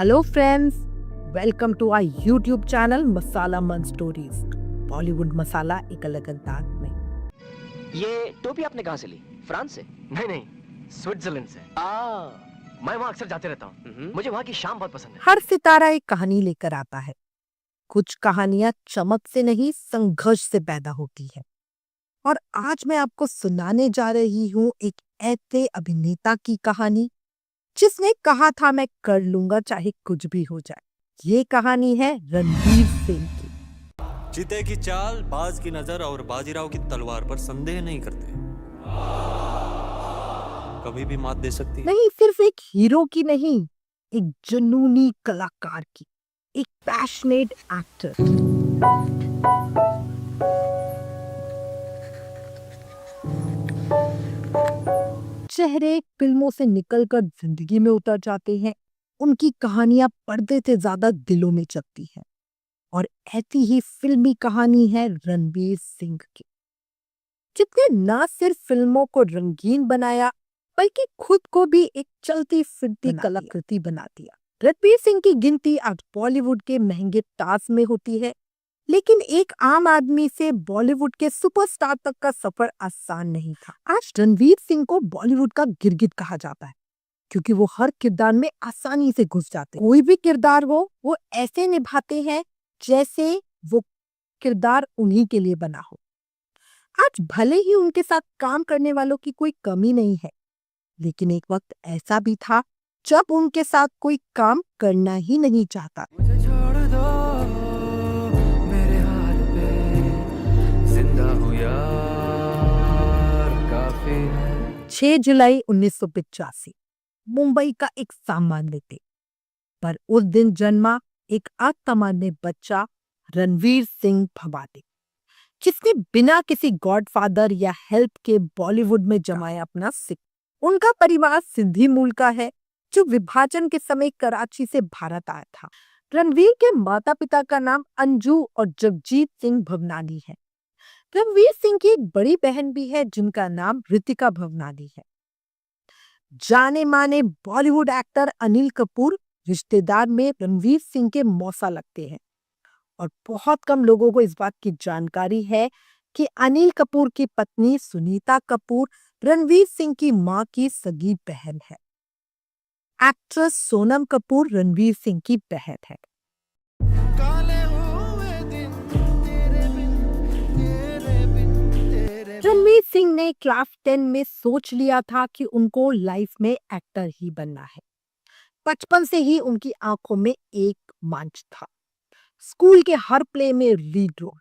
Hello friends, welcome to our YouTube channel masala मन stories. Bollywood मसाला एक अलग अंदाज में। ये टोपी आपने कहाँ से ली? फ्रांस से? नहीं नहीं, स्विट्जरलैंड से। मैं वहाँ अक्सर जाते रहता हूँ। मुझे वहाँ की शाम बहुत पसंद है। हर सितारा एक कहानी लेकर आता है। कुछ कहानियां चमक से नहीं, संघर्ष से पैदा होती है। और आज मैं आपको सुनाने जा रही हूँ एक ऐसे अभिनेता की कहानी जिसने कहा था मैं कर लूंगा चाहे कुछ भी हो जाए। ये कहानी है रणवीर सिंह की। चीते की चाल, बाज की नजर और बाजीराव की तलवार पर संदेह नहीं करते। कभी भी मात दे सकती है। नहीं, सिर्फ एक हीरो की नहीं, एक जुनूनी कलाकार की, एक पैशनेट एक्टर। चेहरे फिल्मों से निकलकर जिंदगी में उतर जाते हैं। उनकी कहानियां पर्दे से ज्यादा दिलों में चलती हैं। और ऐसी ही फिल्मी कहानी है रणवीर सिंह की, जिसने न सिर्फ फिल्मों को रंगीन बनाया बल्कि खुद को भी एक चलती फिरती कलाकृति बना दिया। रणवीर सिंह की गिनती आज बॉलीवुड के महंगे ताज में होती है, लेकिन एक आम आदमी से बॉलीवुड के सुपरस्टार तक का सफर आसान नहीं था। आज रणवीर सिंह को बॉलीवुड का गिरगिट कहा जाता है, क्योंकि वो हर किरदार में आसानी से घुस जाते हैं। कोई भी किरदार हो, वो ऐसे निभाते हैं जैसे वो किरदार उन्हीं के लिए बना हो। आज भले ही उनके साथ काम करने वालों की कोई कमी नहीं है, लेकिन एक वक्त ऐसा भी था जब उनके साथ कोई काम करना ही नहीं चाहता। मुझे छोड़ दो मेरे हाल पे, जिंदा हूँ यार, काफी है। 6 जुलाई 1985 मुंबई का एक सामान्य दिन, पर उस दिन जन्मा एक असामान्य बच्चा रणवीर सिंह भवानी, जिसने बिना किसी गॉडफादर या हेल्प के बॉलीवुड में जमाया अपना सिक्का। उनका परिवार सिंधी मूल का है, जो विभाजन के समय कराची से भारत आया था। रणवीर के माता पिता का नाम अंजू और जगजीत सिंह भवनानी है। रणवीर सिंह की एक बड़ी बहन भी है, जिनका नाम रितिका भवनानी है। जाने माने बॉलीवुड एक्टर अनिल कपूर रिश्तेदार में रणवीर सिंह के मौसा लगते हैं। और बहुत कम लोगों को इस बात की जानकारी है कि अनिल कपूर की पत्नी सुनीता कपूर रणवीर सिंह की मां की सगी बहन है। एक्ट्रेस सोनम कपूर रणवीर सिंह की बहन है। रणवीर सिंह ने क्लास 10 में सोच लिया था कि उनको लाइफ में एक्टर ही बनना है। बचपन से ही उनकी आंखों में एक मंच था। स्कूल के हर प्ले में लीड रोल,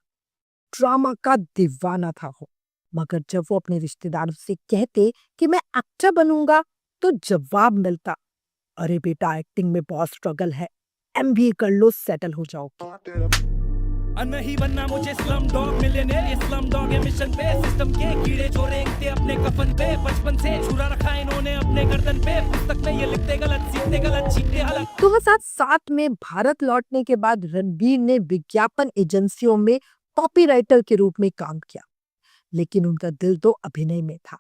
ड्रामा का दीवाना था वो। मगर जब वो अपने रिश्तेदारों से कहते कि मैं एक्टर बनूंगा, तो जवाब मिलता, अरे बेटा, एक्टिंग में बहुत स्ट्रगल है, एमबीए कर लो, सेटल हो जाओगे। नहीं बनना मुझे slum dog millionaire, slum dog है मिशन पे, सिस्टम के कीड़े जो रेंगते अपने कफन पे, बचपन से छुरा रखा इन्होंने अपने गर्दन पे, पुस्तक में ये लिखते गलत, सीखते गलत, सीखते अलग। 2007 में भारत लौटने के बाद रणवीर ने विज्ञापन एजेंसियों में कॉपीराइटर के रूप में काम किया, लेकिन उनका दिल तो अभिनय में था।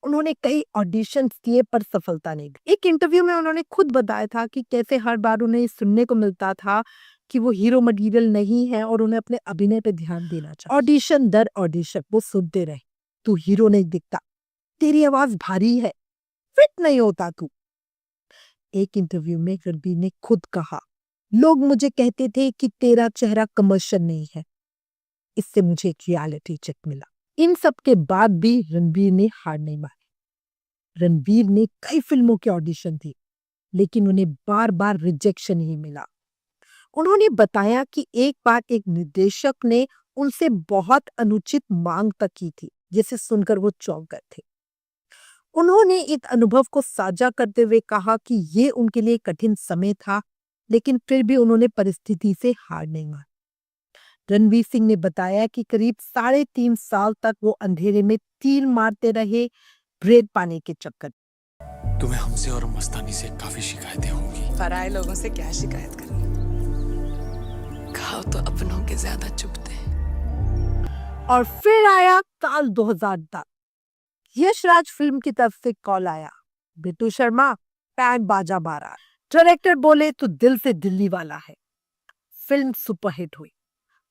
उन्होंने कई ऑडिशंस किए पर सफलता नहीं मिली। एक इंटरव्यू में उन्होंने खुद बताया था कि कैसे हर बार उन्हें सुनने को मिलता था कि वो हीरो मटेरियल नहीं है और उन्हें अपने अभिनय पे ध्यान देना चाहिए। ऑडिशन दर ऑडिशन वो सुनते रहे, तू हीरो नहीं दिखता, तेरी आवाज भारी है, फिट नहीं होता तू। एक इंटरव्यू में रणवीर ने खुद कहा, लोग मुझे कहते थे कि तेरा चेहरा कमर्शियल नहीं है। इससे मुझे एक रियलिटी चेक मिला। इन सब के बाद भी रणवीर ने हार नहीं मानी। रणवीर ने कई फिल्मों के ऑडिशन दिए, लेकिन उन्हें बार बार रिजेक्शन ही मिला। उन्होंने बताया कि एक बार एक निर्देशक ने उनसे बहुत अनुचित मांग तक की थी, जिसे सुनकर वो चौंक गए थे। उन्होंने इस अनुभव को साझा करते हुए कहा कि ये उनके लिए कठिन समय था, लेकिन फिर भी उन्होंने परिस्थिति से हार नहीं मानी। रणवीर सिंह ने बताया कि करीब 3.5 साल तक वो अंधेरे में तीर मारते रहे, ब्रेड पाने के चक्कर। तुम्हें हमसे और मस्तानी से काफी शिकायतें होंगी। पराये लोगों से क्या शिकायत करनी, खाओ तो अपनों के ज्यादा चुभते हैं। और फिर आया साल 2010। यश राज फिल्म की तरफ से कॉल आया, बिट्टू शर्मा पैन बाजा मारा। डायरेक्टर बोले तो दिल से दिल्ली वाला है। फिल्म सुपरहिट हुई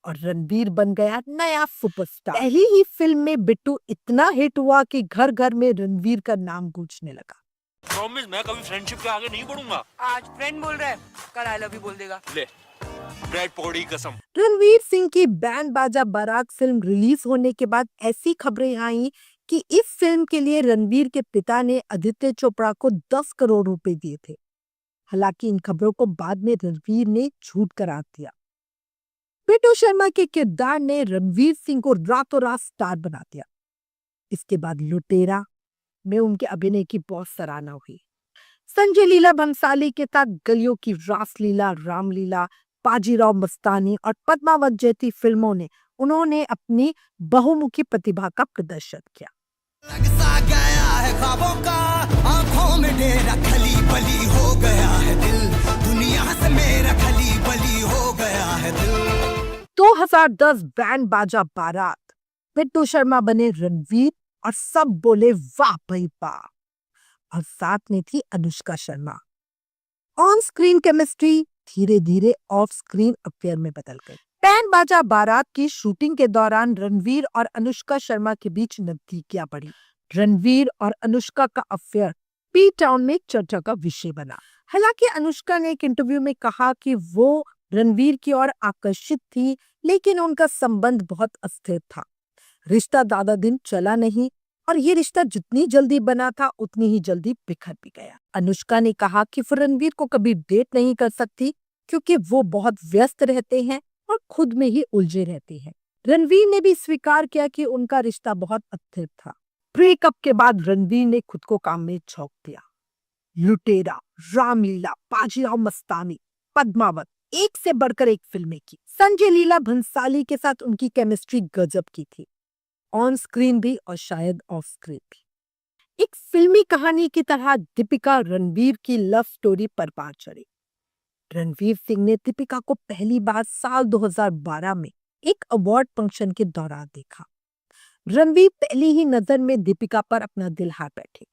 और रणवीर बन गया नया सुपरस्टार। पहली ही फिल्म में बिट्टू इतना हिट हुआ कि घर घर में रणवीर का नाम गूंजने लगा। प्रॉमिस मैं कभी फ्रेंडशिप के आगे नहीं बढ़ूंगा। आज फ्रेंड बोल रहा है, कल आई लव यू बोल देगा। ले ब्रेड पौड़ी कसम। रणवीर सिंह की बैंड बाजा बारात फिल्म रिलीज होने के बाद ऐसी खबरें आई कि इस फिल्म के लिए रणवीर के पिता ने आदित्य चोपड़ा को 10 करोड़ रुपए दिए थे। हालांकि इन खबरों को बाद में रणवीर ने झूठ करार दिया। बिट्टू शर्मा के किरदार ने रणवीर सिंह को रातों रात स्टार बना दिया। इसके बाद लुटेरा में उनके अभिनय की बहुत सराहना हुई। संजय लीला भंसाली के साथ गलियों की रासलीला, रामलीला, बाजीराव मस्तानी और पद्मावत जैसी फिल्मों ने उन्होंने अपनी बहुमुखी प्रतिभा का प्रदर्शन किया। लगता गया है ख्वाबों का, आंखों में डेरा खली बली हो गया है दिल, दुनिया से मेरा खली बली हो गया है दिल। 2010 बैंड बाजा बारात, बिट्टू शर्मा बने रणवीर और सब बोले वाह भाई वाह। और साथ में थी Anushka Sharma. On screen chemistry धीरे धीरे ऑफ स्क्रीन अफेयर में बदल गई। बैंड बाजा बारात की शूटिंग के दौरान रणवीर और अनुष्का शर्मा के बीच नजदीकियां बढ़ी। रणवीर और अनुष्का का अफेयर पी टाउन में चर्चा का विषय बना। हालांकि अनुष्का ने एक इंटरव्यू में कहा कि वो रणवीर की ओर आकर्षित थी, लेकिन उनका संबंध बहुत अस्थिर था। रिश्ता ज्यादा दिन चला नहीं और ये रिश्ता जितनी जल्दी बना था उतनी ही जल्दी बिखर भी गया। अनुष्का ने कहा कि वो रणवीर को कभी डेट नहीं कर सकती क्योंकि वो बहुत व्यस्त रहते हैं और खुद में ही उलझे रहते हैं। रणवीर ने भी स्वीकार किया कि उनका रिश्ता बहुत अस्थिर था। ब्रेकअप के बाद रणवीर ने खुद को काम में झोंक दिया। लुटेरा, रामलीला, बाजीराव मस्तानी, पद्मावत, एक से बढ़कर एक फिल्में की। संजय लीला भंसाली के साथ उनकी केमिस्ट्री गजब की थी, ऑन स्क्रीन भी और शायद ऑफ स्क्रीन भी। एक फिल्मी कहानी की तरह दीपिका रणवीर की लव स्टोरी पर पार चढ़ी। रणवीर सिंह ने दीपिका को पहली बार साल 2012 में एक अवार्ड फंक्शन के दौरान देखा। रणवीर पहली ही नजर में दीपिका पर अपना दिल हार बैठे।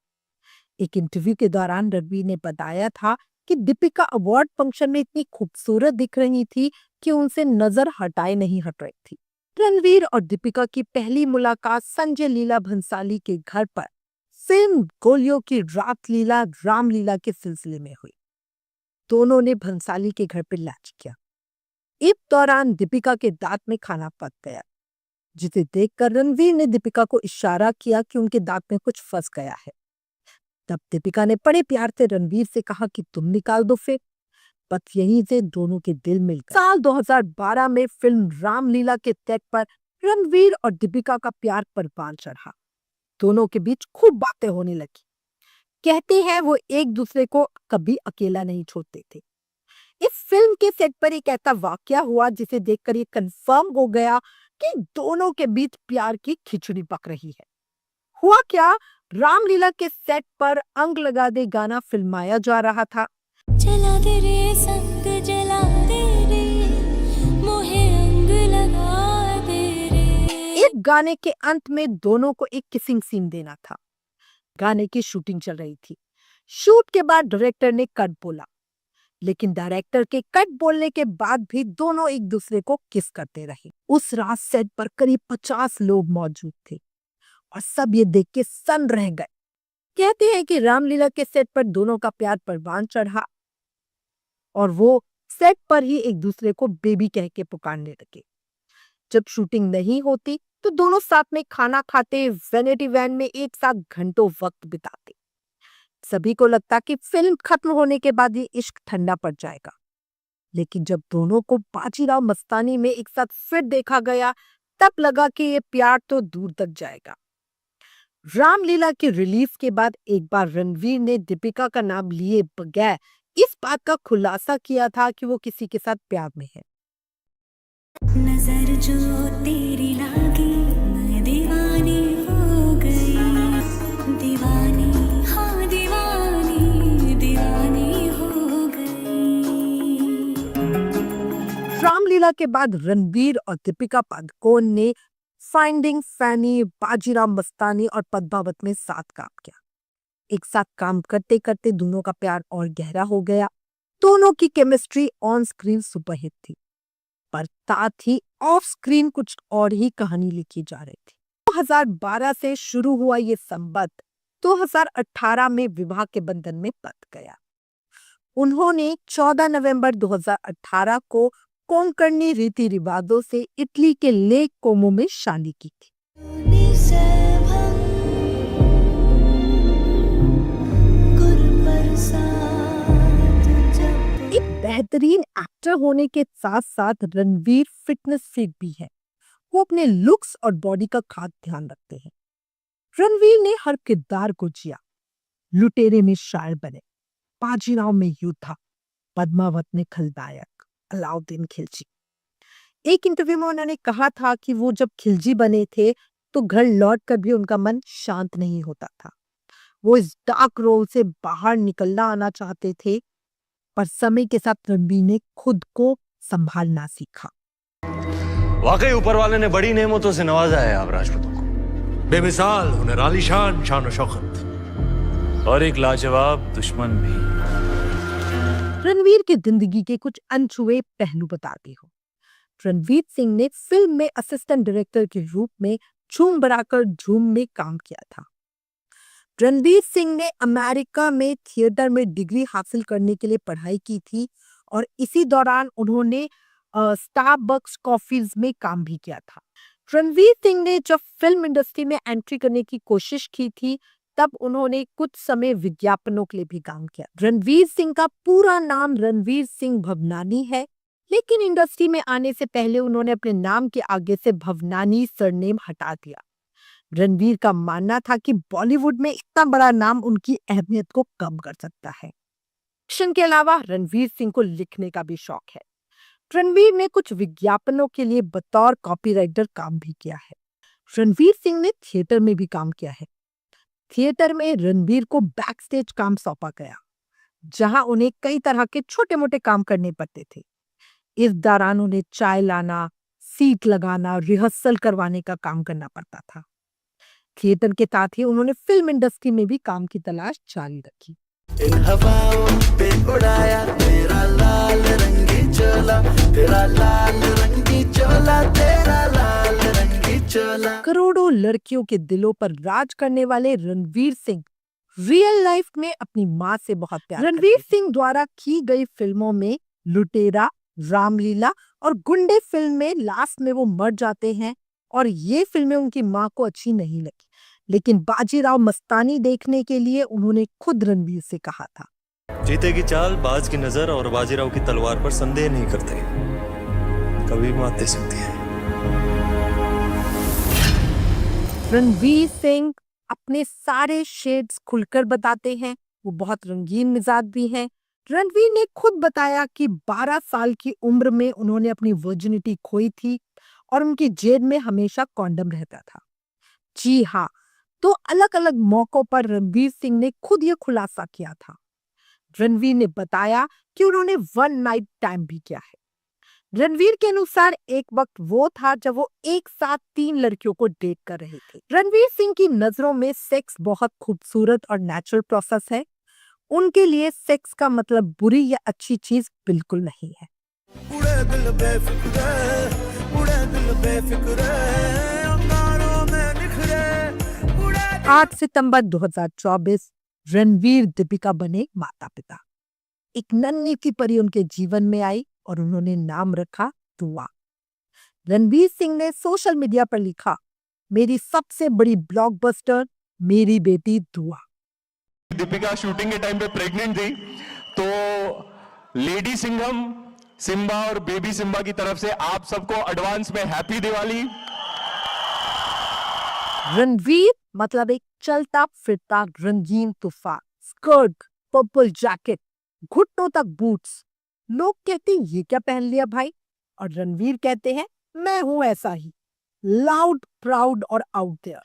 एक इंटरव्यू के दौरान रणवीर ने बताया था कि दीपिका अवार्ड फंक्शन में इतनी खूबसूरत दिख रही थी कि उनसे नजर हटाए नहीं हट रही थी। रणवीर और दीपिका की पहली मुलाकात संजय लीला भंसाली के घर पर फिल्म गोलियों की रासलीला, रामलीला के सिलसिले में हुई। दोनों ने भंसाली के घर पर लंच किया। इस दौरान दीपिका के दांत में खाना पक गया, जिसे देखकर रणवीर ने दीपिका को इशारा किया कि उनके दांत में कुछ फंस गया है। तब दीपिका ने बड़े प्यार से रणवीर से कहा कि तुम निकाल दो फिर। बस यहीं से दोनों के दिल मिल गए। साल 2012 में फिल्म रामलीला के सेट पर रणवीर और दीपिका का प्यार परवान चढ़ा। दोनों के बीच खूब बातें होने लगी। कहते हैं वो एक दूसरे को कभी अकेला नहीं छोड़ते थे। इस फिल्म के सेट पर एक ऐसा वाकया हुआ जिसे देखकर ये कंफर्म हो गया कि दोनों के बीच प्यार की खिचड़ी पक रही है। हुआ क्या, रामलीला के सेट पर अंग लगा दे गाना फिल्माया जा रहा था। जला दे रे संग जला दे रे, मोहे अंग लगा दे रे। एक गाने के अंत में दोनों को एक किसिंग सीन देना था। गाने की शूटिंग चल रही थी। शूट के बाद डायरेक्टर ने कट बोला, लेकिन डायरेक्टर के कट बोलने के बाद भी दोनों एक दूसरे को किस करते रहे। उस रात सेट पर करीब 50 लोग मौजूद थे और सब ये देख के सन्न रह गए। कहते हैं कि रामलीला के सेट पर दोनों का प्यार परवान चढ़ा और वो सेट पर ही एक दूसरे को बेबी कह के पुकारने लगे। जब शूटिंग नहीं होती तो दोनों साथ में खाना खाते, वैनिटी वैन में एक साथ घंटों वक्त बिताते। सभी को लगता कि फिल्म खत्म होने के बाद ये इश्क ठंडा पड़ जाएगा, लेकिन जब दोनों को बाजीराव मस्तानी में एक साथ फिर देखा गया तब लगा कि ये प्यार तो दूर तक जाएगा। रामलीला के रिलीज के बाद एक बार रणवीर ने दीपिका का नाम लिए बगैर इस बात का खुलासा किया था कि वो किसी के साथ प्यार में है। नजर जो तेरी लागी मैं दीवानी हो गई, दीवानी हाँ दीवानी, दीवानी हो गई। रामलीला के बाद रणवीर और दीपिका पादुकोण ने फाइंडिंग फैनी, बाजीराव मस्तानी और पद्मावत में साथ काम किया। एक साथ काम करते करते दोनों का प्यार और गहरा हो गया। दोनों की केमिस्ट्री ऑन स्क्रीन सुपरहिट थी, पर साथ ही ऑफ स्क्रीन कुछ और ही कहानी लिखी जा रही थी। 2012 से शुरू हुआ ये संबंध 2018 में विवाह के बंधन में बंध गया। उन्होंने 14 नवंबर 2018 को कोंकणी रीति रिवाजों से इटली के लेक कोमो में शादी की थी। एक बेहतरीन एक्टर होने के साथ साथ रणवीर फिटनेस फ्रीक भी है। वो अपने लुक्स और बॉडी का खास ध्यान रखते हैं। रणवीर ने हर किरदार को जिया। लुटेरे में शायर बने, बाजीराव में योद्धा, पद्मावत में खलनायक, अलाउद्दीन खिलजी। एक इंटरव्यू में उन्होंने कहा था कि वो जब खिलजी बने थे तो घर लौट कर भी उनका मन शांत नहीं होता था। वो इस डार्क रोल से बाहर निकलना आना चाहते थे, पर समय के साथ रणवीर ने खुद को संभालना सीखा। वाकई ऊपर वाले ने बड़ी नेमतों से नवाजा है आप राजपूतों को। बेमिसाल हुनर, आलीशान शान और शौकत और एक लाजवाब दुश्मन भी। रणवीर की जिंदगी के कुछ अनछुए पहलू बताती हूँ। रणवीर सिंह ने फिल्म में असिस्टेंट डायरेक्टर के रूप में झूम बराकर झूम में काम किया था। रणवीर सिंह ने अमेरिका में थिएटर में डिग्री हासिल करने के लिए पढ़ाई की थी और इसी दौरान उन्होंने स्टारबक्स कॉफीज में काम भी किया था। रणवीर सिंह ने जब फिल्म इंडस्ट्री में एंट्री करने की कोशिश की थी तब उन्होंने कुछ समय विज्ञापनों के लिए भी काम किया। रणवीर सिंह का पूरा नाम रणवीर सिंह भवनानी है, लेकिन इंडस्ट्री में आने से पहले उन्होंने अपने नाम के आगे से भवनानी सरनेम हटा दिया। रणवीर का मानना था कि बॉलीवुड में इतना बड़ा नाम उनकी अहमियत को कम कर सकता है। एक्शन के अलावा रणवीर सिंह को लिखने का भी शौक है। रणवीर ने कुछ विज्ञापनों के लिए बतौर कॉपीराइटर काम भी किया है। रणवीर सिंह ने थिएटर में भी काम किया है। थिएटर में रणवीर को बैक स्टेज काम सौंपा गया, जहां उन्हें कई तरह के छोटे मोटे काम करने पड़ते थे। इस दौरान उन्हें चाय लाना, सीट लगाना, रिहर्सल करवाने का काम करना पड़ता था। थिएटर के साथ ही उन्होंने फिल्म इंडस्ट्री में भी काम की तलाश जारी रखी। इन हवाओं पे उड़ाया तेरा लाल रंगी चोला, तेरा लाल रंगी चोला, तेरा लाल रंगी चोला। करोड़ों लड़कियों के दिलों पर राज करने वाले रणवीर सिंह रियल लाइफ में अपनी मां से बहुत प्यार करते हैं। रणवीर सिंह द्वारा की गई फिल्मों में लुटेरा, रामलीला और गुंडे फिल्म में लास्ट में वो मर जाते हैं और ये फिल्में उनकी मां को अच्छी नहीं लगी, लेकिन बाजीराव मस्तानी देखने के लिए उन्होंने खुद रणवीर से कहा था। जीते की चाल, बाज की नजर और बाजीराव की तलवार पर संदेह नहीं करते, कभी मात दे सकती है। रणवीर सिंह अपने सारे शेड्स खुलकर बताते हैं। वो बहुत रंगीन मिजाज भी हैं। रणवीर ने खुद बताया कि 12 साल की उम्र में उन्होंने अपनी वर्जिनिटी खोई थी और उनकी जेब में हमेशा कॉन्डम रहता था। जी हाँ, तो अलग अलग मौकों पर रणवीर सिंह ने खुद ये खुलासा किया था। रणवीर ने बताया कि उन्होंने वन नाइट टाइम भी किया है। रणवीर के अनुसार एक वक्त वो था जब वो एक साथ 3 लड़कियों को डेट कर रहे थे। रणवीर सिंह की नजरों में सेक्स बहुत खूबसूरत और नेचुरल प्रोसेस है। उनके लिए सेक्स का मतलब बुरी या अच्छी चीज बिल्कुल नहीं है। उड़े दिल बेफिक्र, उड़े दिल बेफिक्र, अंगारों में निखरे, उड़े 8 सितंबर 2024 रणवीर दीपिका बने माता पिता। एक नन्ही सी परी उनके जीवन में आई और उन्होंने नाम रखा दुआ। रणवीर सिंह ने सोशल मीडिया पर लिखा, मेरी सबसे बड़ी ब्लॉकबस्टर मेरी बेटी दुआ। दीपिका शूटिंग के टाइम पे प्रेग्नेंट थी, तो लेडी सिंघम, सिम्बा और बेबी सिम्बा की तरफ से आप सबको एडवांस में हैप्पी दिवाली। रणवीर मतलब एक चलता फिरता रंगीन तूफान। स्कर्ट, पर्पल जैकेट, घुटनों तक बूट्स। लोग कहते हैं ये क्या पहन लिया भाई, और रणवीर कहते हैं मैं हूं ऐसा ही, लाउड, प्राउड और आउट देयर।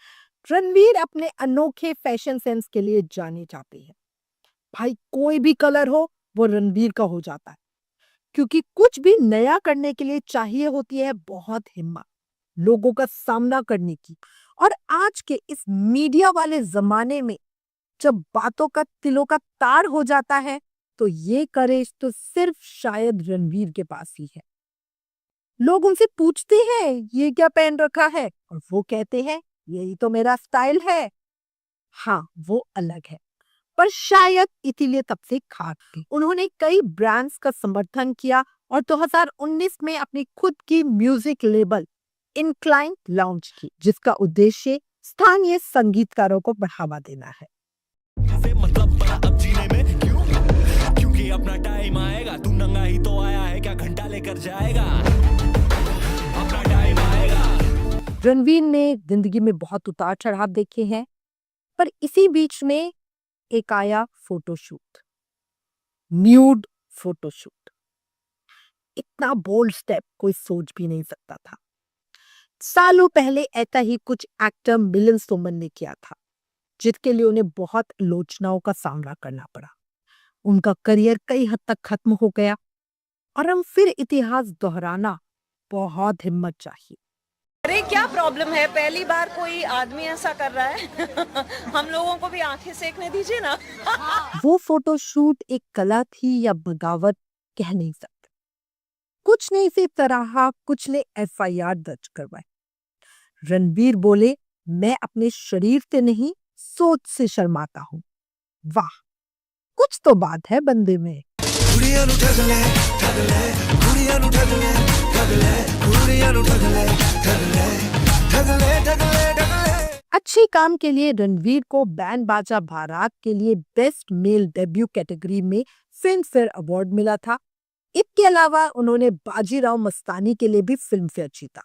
रणवीर अपने अनोखे फैशन सेंस के लिए जाने जाते हैं। भाई कोई भी कलर हो वो रणवीर का हो जाता है, क्योंकि कुछ भी नया करने के लिए चाहिए होती है बहुत हिम्मत, लोगों का सामना करने की। और आज के इस मीडिया वाले जमाने में जब बातों का तिलों का तार हो जाता है तो ये करेज तो सिर्फ शायद रणवीर के पास ही है। लोग उनसे पूछते हैं ये क्या पहन रखा है, और वो कहते हैं यही तो मेरा स्टाइल है। हाँ, वो अलग है, पर शायद इसीलिए तब से खाक थी। उन्होंने कई ब्रांड्स का समर्थन किया और 2019 में अपनी खुद की म्यूजिक लेबल इनक्लाइन लॉन्च की, जिसका उद्देश्य स्थानीय संगीतकारों को बढ़ावा देना है। मतलब बड़ा अब जीने में क्यों? क्योंकि अपना टाइम आएगा, तू नंगा ही तो आया है, क्या घंटा लेकर जाएगा? अपना टाइम आएगा। रणवीर ने जिंदगी में बहुत उतार चढ़ाव देखे हैं, पर इसी बीच में एक आया फोटोशूट, न्यूड फोटोशूट। इतना बोल्ड स्टेप कोई सोच भी नहीं सकता था। सालों पहले ऐसा ही कुछ एक्टर मिलिंद सोमन ने किया था, जिसके लिए उन्हें बहुत आलोचनाओं का सामना करना पड़ा। उनका करियर कई हद तक खत्म हो गया और हम फिर इतिहास दोहराना बहुत हिम्मत चाहिए। अरे क्या प्रॉब्लम है? पहली बार कोई आदमी ऐसा कर रहा है। हम लोगों को भी आंखें सेकने दीजिए ना। वो फोटोशूट एक कला थी या बगावत कह नहीं सकते। कुछ ने इसे सराहा, कुछ ने FIR दर्ज करवाई। रणवीर बोले, मैं अपने शरीर से नहीं सोच से शर्माता हूँ। वाह, कुछ तो बात है बंदे में। अच्छे काम के लिए रणवीर को बैंड बाजा बारात के लिए बेस्ट मेल डेब्यू कैटेगरी में फिल्म फेयर अवार्ड मिला था। इसके अलावा उन्होंने बाजीराव मस्तानी के लिए भी फिल्म फेयर जीता।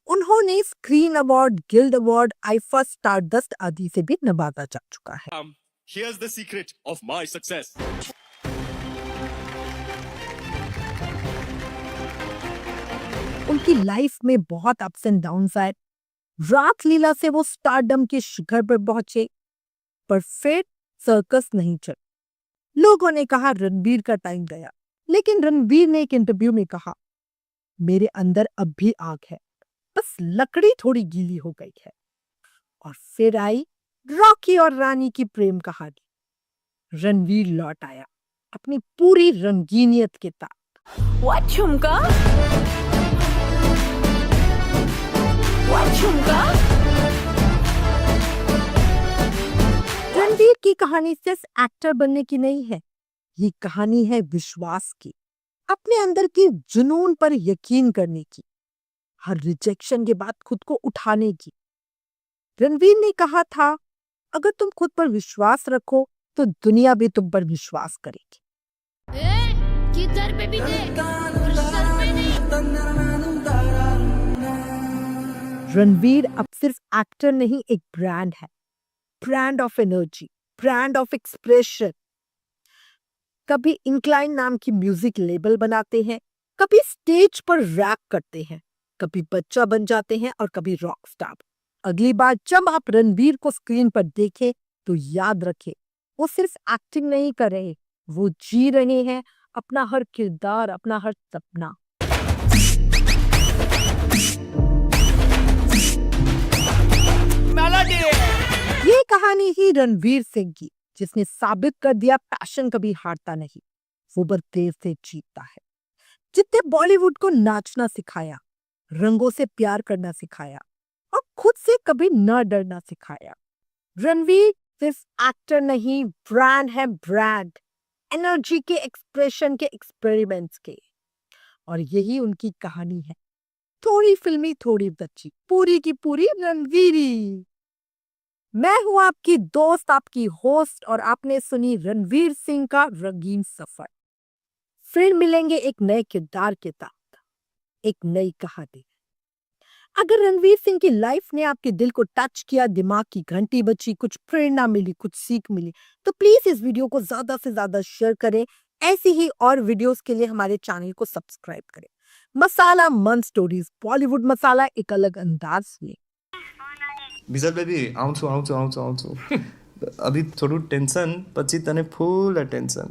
उन्होंने screen award, guild award, IIFA, stardust आदि से भी नवाजा जा चुका है। Here's the secret of my success. उनकी लाइफ में बहुत अप्स एंड डाउन्स आए। रात लीला से वो स्टारडम के शिखर पर पहुंचे, पर फिर सर्कस नहीं चल। लोगों ने कहा रणवीर का टाइम गया, लेकिन रणवीर ने एक इंटरव्यू में कहा, मेरे अंदर अब भी आग है, बस लकड़ी थोड़ी गीली हो गई है। और फिर आई रॉकी और रानी की प्रेम कहानी। रणवीर लौट आया अपनी पूरी रंगीनियत के साथ। What झुमका? What झुमका? रणवीर की कहानी सिर्फ एक्टर बनने की नहीं है, ये कहानी है विश्वास की, अपने अंदर की जुनून पर यकीन करने की, हर रिजेक्शन के बाद खुद को उठाने की। रणवीर ने कहा था, अगर तुम खुद पर विश्वास रखो तो दुनिया भी तुम पर विश्वास करेगी। किधर पे भी देख, सर पे नहीं। रणवीर अब सिर्फ एक्टर नहीं, एक ब्रांड है, brand of energy, brand of expression. कभी इंक्लाइन नाम की म्यूजिक लेबल बनाते हैं, कभी स्टेज पर रैप करते हैं, कभी बच्चा बन जाते हैं और कभी रॉक स्टार। अगली बार जब आप रणवीर को स्क्रीन पर देखें तो याद रखें, वो सिर्फ एक्टिंग नहीं कर रहे, वो जी रहे हैं अपना हर किरदार, अपना हर सपना। ये कहानी ही रणवीर सिंह की, जिसने साबित कर दिया पैशन कभी हारता नहीं, वो बस देर से जीतता है। जितने बॉलीवुड को नाचना सिखाया, रंगों से प्यार करना सिखाया और खुद से कभी न डरना सिखाया। रणवीर सिर्फ एक्टर नहीं, ब्रांड है, ब्रांड, एनर्जी के, एक्सप्रेशन के, एक्सपेरिमेंट्स के। और यही उनकी कहानी है, थोड़ी फिल्मी थोड़ी सच्ची, पूरी की पूरी रणवीरी। मैं हूं आपकी दोस्त, आपकी होस्ट, और आपने सुनी रणवीर सिंह का रंगीन सफर। फिर मिलेंगे एक नए किरदार के साथ, एक नई कहानी। अगर रणवीर सिंह की लाइफ ने आपके दिल को टच किया, दिमाग की घंटी बची, कुछ प्रेरणा मिली, कुछ सीख मिली, तो प्लीज इस वीडियो को ज्यादा से ज्यादा शेयर करें। ऐसी ही और वीडियोस के लिए हमारे चैनल को सब्सक्राइब करें। मसाला मन स्टोरीज, बॉलीवुड मसाला, एक अलग अंदाज में। विजल बेबी आउँछु आउँछु आउँछु आउँछु अभी थोडું ટેન્શન પછી તને ફૂલ અટેન્શન